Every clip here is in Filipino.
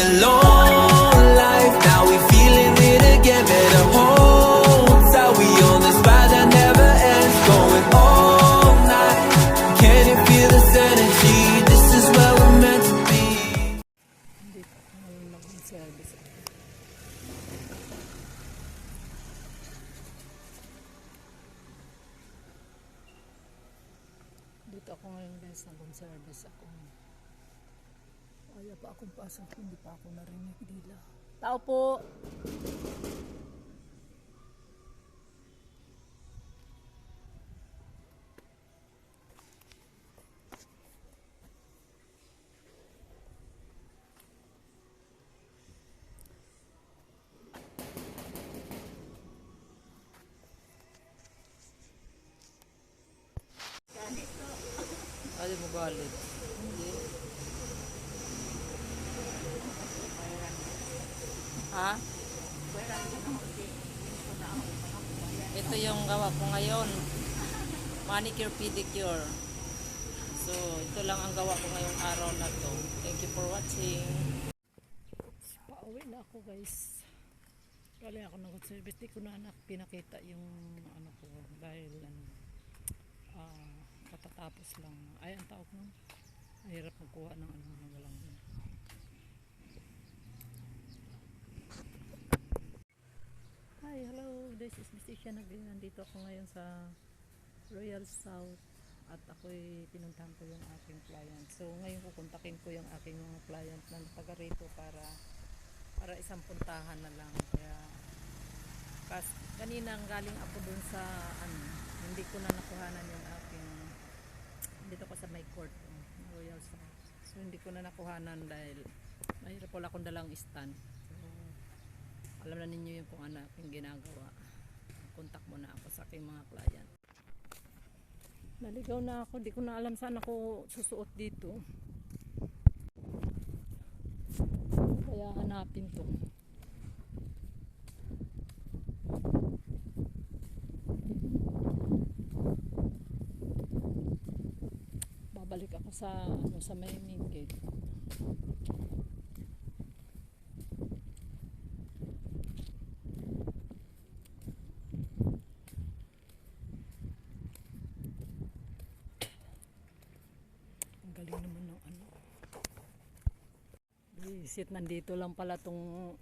alone life. Now we feeling it again. Better hold tight. We on this ride that never ends. Going all night. Can you feel this energy? This is where we're meant to be. Dito ako ngayon guys, nag-home service ako. Kaya pa akong pasok, hindi pa ako narinig nila. Tao po! Ayaw mo galit. Hindi. Ha? Ito yung gawa ko ngayon. Manicure, pedicure. So, ito lang ang gawa ko ngayong araw na to. Thank you for watching. Pauwi na ako guys. Galing ako ng service. Di ko na anak pinakita yung ano ko. Dahil katatapos lang. Ay, ang tawag nun. Mahirap magkuha ng ano na walang yun. Hi, hello. This is Miss Isha. Nandito ako ngayon sa Royal South. At ako'y pinuntahan ko yung aking client. So, ngayon kukontakin ko yung aking mga client na taga rito para isang puntahan na lang. Kaya, kanina galing ako dun sa hindi ko na nakuhanan yung aking dito ko sa may court Royal South. So hindi ko na nakuhanan dahil mahirap wala akong dalang stand. So alam na ninyo yung kung ano aking ginagawa. Contact muna ako sa aking mga client. Naligaw na ako, di ko na alam saan ako susuot dito. Kaya hanapin to. Balik ako sa may main gate. Ang galing naman ng ano. Visit, nandito lang pala tong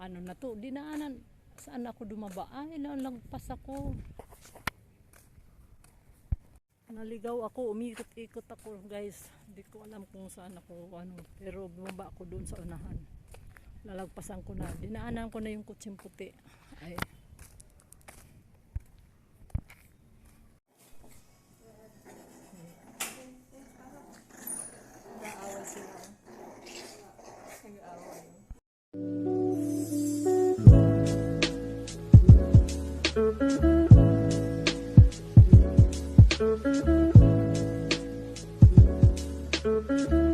ano na to. Dinaanan. Saan ako dumaba? Ay, nalagpas ako. Naligaw ako, umikot-ikot ako guys. Hindi ko alam kung saan ako pero bumaba ako doon sa unahan. Lalagpasan ko na. Dinaanan ko na yung kutseng puti. Ay. Nag-aaway sila. Nag-aaway. Mm-hmm.